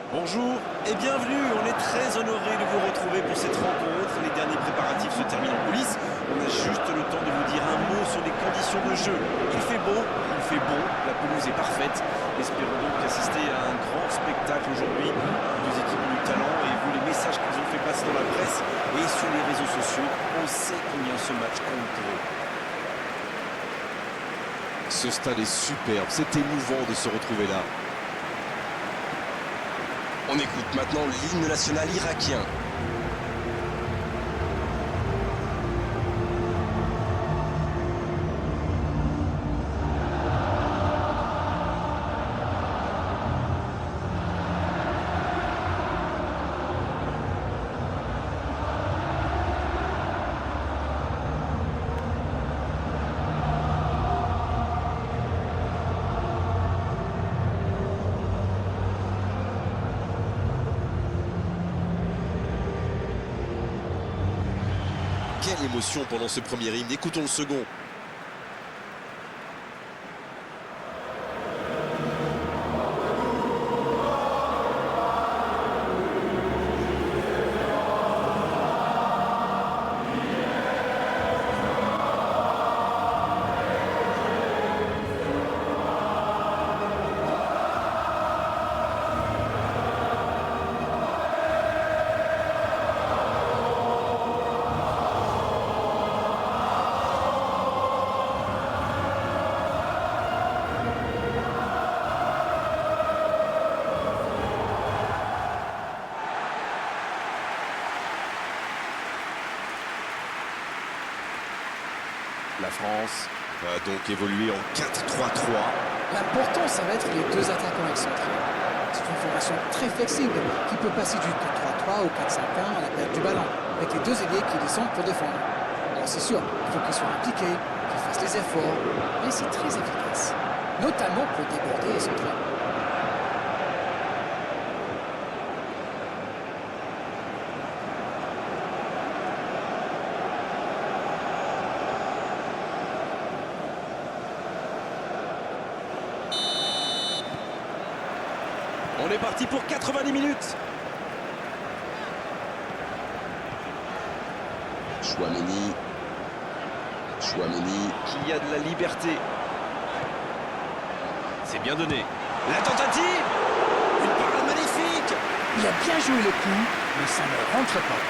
Bonjour et bienvenue, on est très honoré de vous retrouver pour cette rencontre. Les derniers préparatifs se terminent en coulisses. On a juste le temps de vous dire un mot sur les conditions de jeu. Il fait beau, il fait bon, la pelouse est parfaite. Espérons donc assister à un grand spectacle aujourd'hui. Deux équipes ont du talent et vu les messages qu'ils ont fait passer dans la presse et sur les réseaux sociaux, on sait combien ce match compte pour eux. Ce stade est superbe, c'est émouvant de se retrouver là. On écoute maintenant l'hymne national irakien. Quelle émotion pendant ce premier hymne, écoutons le second. La France Va donc évoluer en 4-3-3. L'important, ça va être les deux attaquants excentrés. C'est une formation très flexible qui peut passer du 4-3-3 au 4-5-1 à la perte du ballon, avec les deux ailiers qui descendent pour défendre. Alors c'est sûr, il faut qu'ils soient impliqués, qu'ils fassent les efforts, mais c'est très efficace, notamment pour déborder et centrer. On est parti pour 90 minutes. Chouameni. Qui a de la liberté. C'est bien donné. La tentative. Une parade magnifique. Il a bien joué le coup, mais ça ne rentre pas.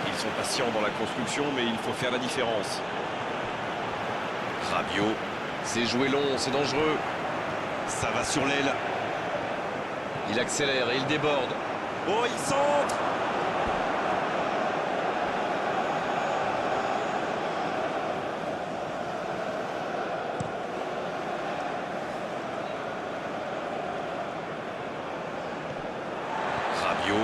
Ils sont patients dans la construction, mais il faut faire la différence. Rabiot. C'est joué long, c'est dangereux. Ça va sur l'aile. Il accélère et il déborde. Oh, il centre. Rabiot.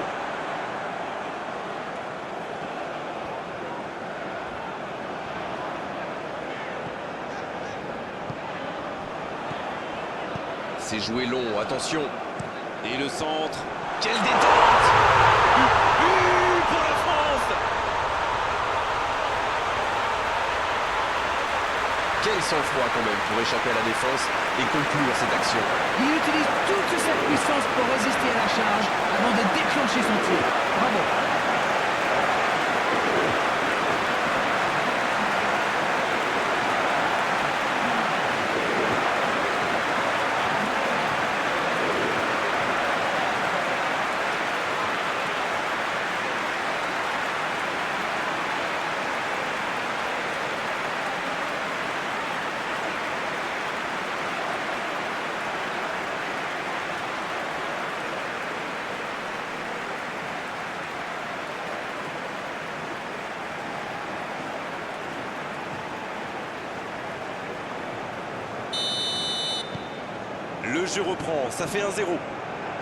C'est joué long, attention. Et le centre. Quelle détente. But pour la France. Quel sang-froid quand même pour échapper à la défense et conclure cette action. Il utilise toute sa puissance pour résister à la charge avant de déclencher son tir. Bravo. Le jeu reprend, ça fait 1-0.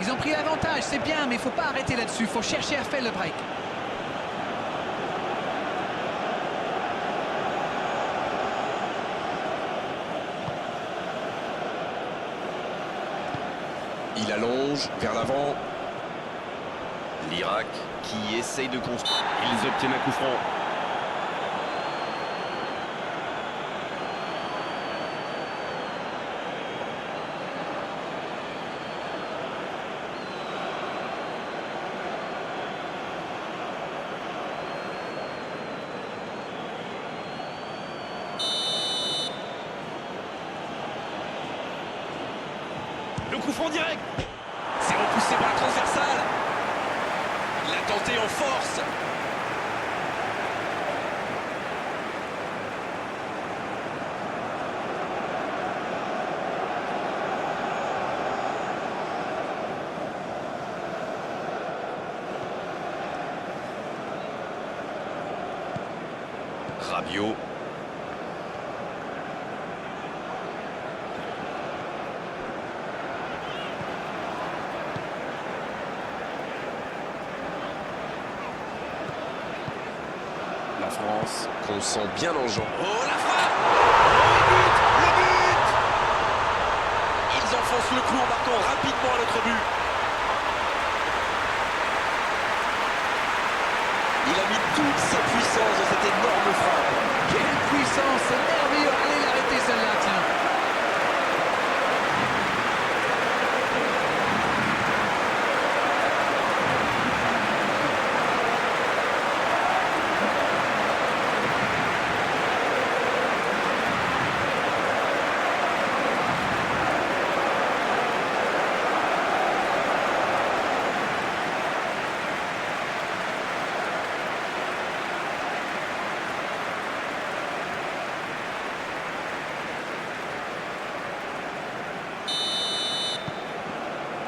Ils ont pris l'avantage, c'est bien, mais il faut pas arrêter là-dessus. Il faut chercher à faire le break. Il allonge vers l'avant. L'Irak qui essaye de construire. Ils obtiennent un coup franc. Le coup franc direct. C'est repoussé par la transversale. Il a tenté en force. Rabiot. La France qu'on sent bien en jeu. Oh la frappe! Oh le but! Ils enfoncent le clou en marquant rapidement à notre but. Il a mis toute sa puissance dans cette énorme frappe. Quelle puissance, c'est merveilleux. Allez l'arrêter celle-là, tiens.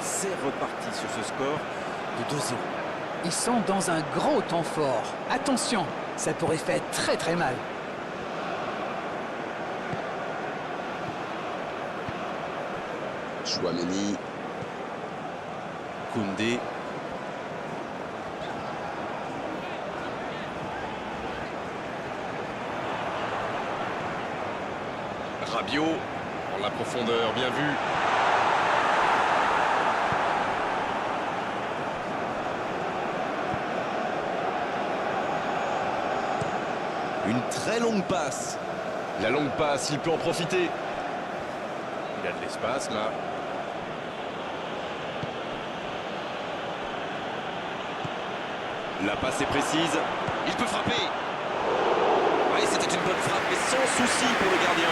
C'est reparti sur ce score de 2-0. Ils sont dans un gros temps fort. Attention, ça pourrait faire très très mal. Chouameni. Koundé. Rabiot, en la profondeur, bien vu. Une très longue passe. La longue passe, il peut en profiter. Il a de l'espace là. La passe est précise. Il peut frapper. Ouais, c'était une bonne frappe, mais sans souci pour le gardien.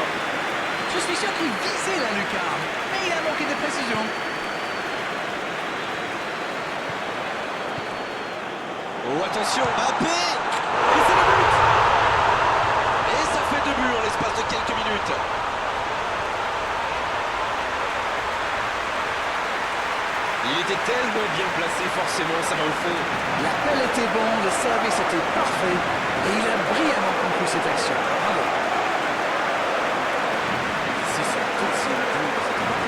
Je suis sûr qu'il visait la lucarne, mais il a manqué de précision. Oh attention, Mbappé. et c'est le but. Et ça fait 2 buts en l'espace de quelques minutes. Il était tellement bien placé, forcément ça va au fond. L'appel était bon, le service était parfait et il a brillamment conclu cette action. Bravo. C'est son deuxième but dans cette rencontre.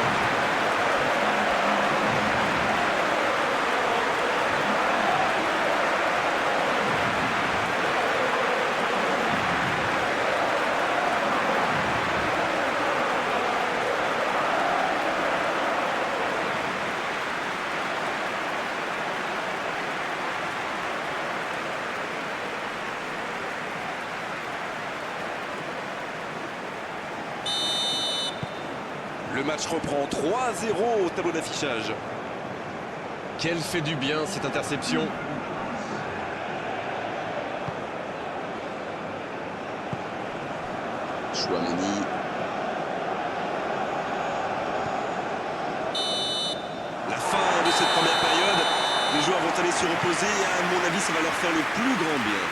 Le match reprend 3-0 au tableau d'affichage. Quelle fait du bien cette interception. Chouameni. La fin de cette première période, les joueurs vont aller se reposer et à mon avis ça va leur faire le plus grand bien.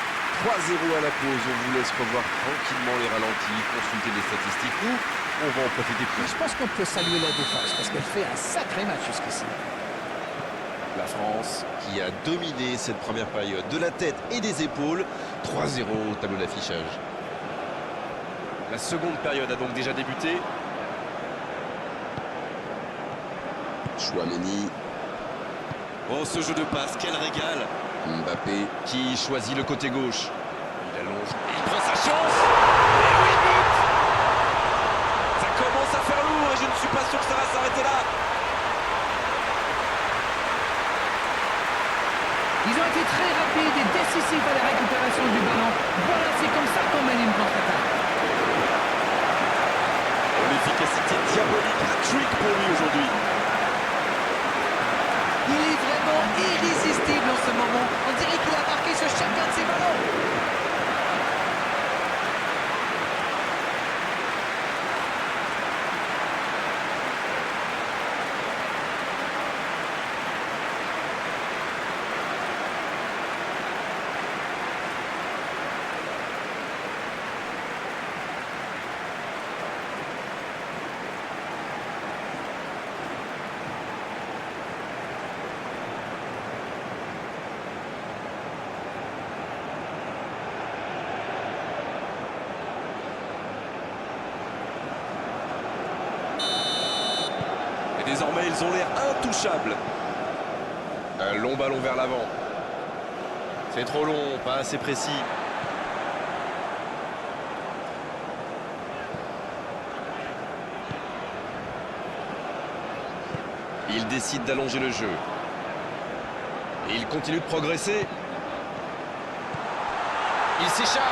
3-0 à la pause, on vous laisse revoir tranquillement les ralentis, consulter les statistiques ou on va en profiter plus. Je pense qu'on peut saluer la défense parce qu'elle fait un sacré match jusqu'ici. La France qui a dominé cette première période de la tête et des épaules. 3-0 au tableau d'affichage. La seconde période a donc déjà débuté. Chouameni. Oh, ce jeu de passe, quel régal! Mbappé. Qui choisit le côté gauche. Il allonge. Il prend sa chance. Et oui, but! Ça commence à faire lourd et je ne suis pas sûr que ça va s'arrêter là. Ils ont été très rapides et décisifs à la récupération du ballon. Voilà, c'est comme ça qu'on mène une contre-attaque. Oh, l'efficacité diabolique, un trick pour lui aujourd'hui. Il est vraiment irrésistible en ce moment. On dirait qu'il a marqué sur chacun de ses ballons. désormais, ils ont l'air intouchables. Un long ballon vers l'avant. C'est trop long, pas assez précis. Il décide d'allonger le jeu. Et il continue de progresser. Il s'échappe.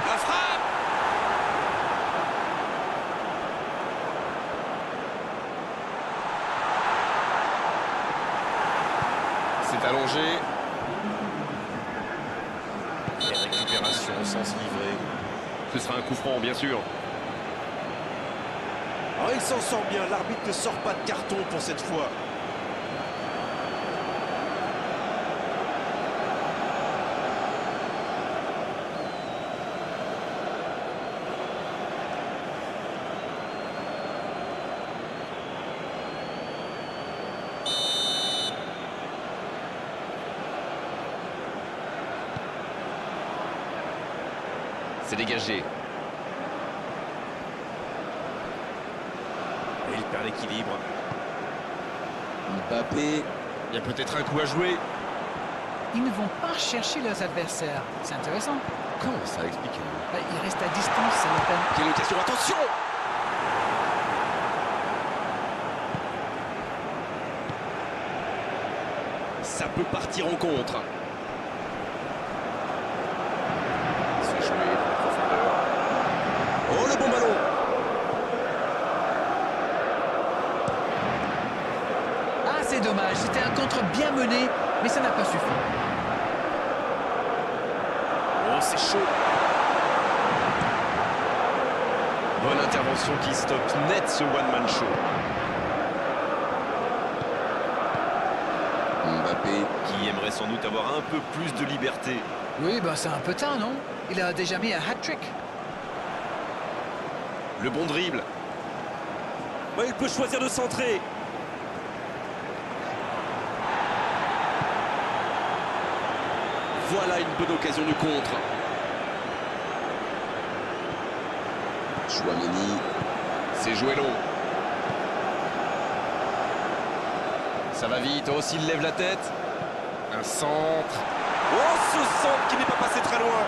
La frappe. C'est allongé. Et récupération sans se livrer. Ce sera un coup franc, bien sûr. Alors, il s'en sort bien, l'arbitre ne sort pas de carton pour cette fois. C'est dégagé. Et il perd l'équilibre. Mbappé. Il y a peut-être un coup à jouer. Ils ne vont pas chercher leurs adversaires. C'est intéressant. Comment ça explique? Ils restent à distance, c'est la peine. Quelle occasion, attention! Ça peut partir en contre. C'est joué dans la profondeur. Oh, le bon ballon! Ah, c'est dommage. C'était un contre bien mené, mais ça n'a pas suffi. Oh, c'est chaud! Bonne intervention qui stoppe net ce one-man show. Mbappé. Qui aimerait sans doute avoir un peu plus de liberté. Oui, c'est un peu tard, non? Il a déjà mis un hat-trick. Le bon dribble. Ouais, il peut choisir de centrer. Voilà une bonne occasion de contre. Chouameni. C'est joué long. Ça va vite. Oh, s'il lève la tête. Un centre. Oh, ce centre qui n'est pas passé très loin.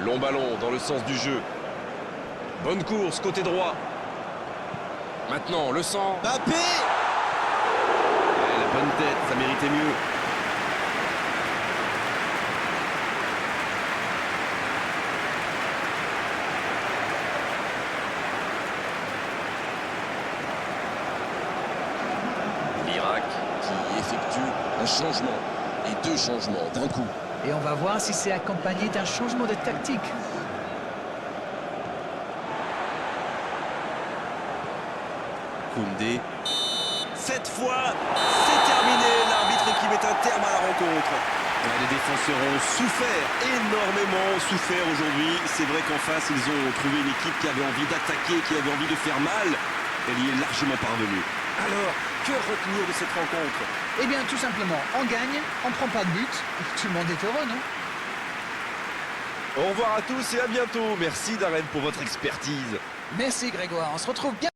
Long ballon dans le sens du jeu. Bonne course, côté droit. Maintenant, le centre. Mbappé. La bonne tête, ça méritait mieux. L'Irak. Qui effectue un changement. Et 2 changements d'un coup. Et on va voir si c'est accompagné d'un changement de tactique. Koundé. Cette fois, c'est terminé. L'arbitre qui met un terme à la rencontre. Les défenseurs ont souffert, énormément souffert aujourd'hui. C'est vrai qu'en face, ils ont trouvé une équipe qui avait envie d'attaquer, qui avait envie de faire mal. Elle y est largement parvenue. Alors, que retenir de cette rencontre? Eh bien, tout simplement, on gagne, on prend pas de but, tout le monde est heureux, non? Au revoir à tous et à bientôt. Merci Darren pour votre expertise. Merci Grégoire, on se retrouve bien.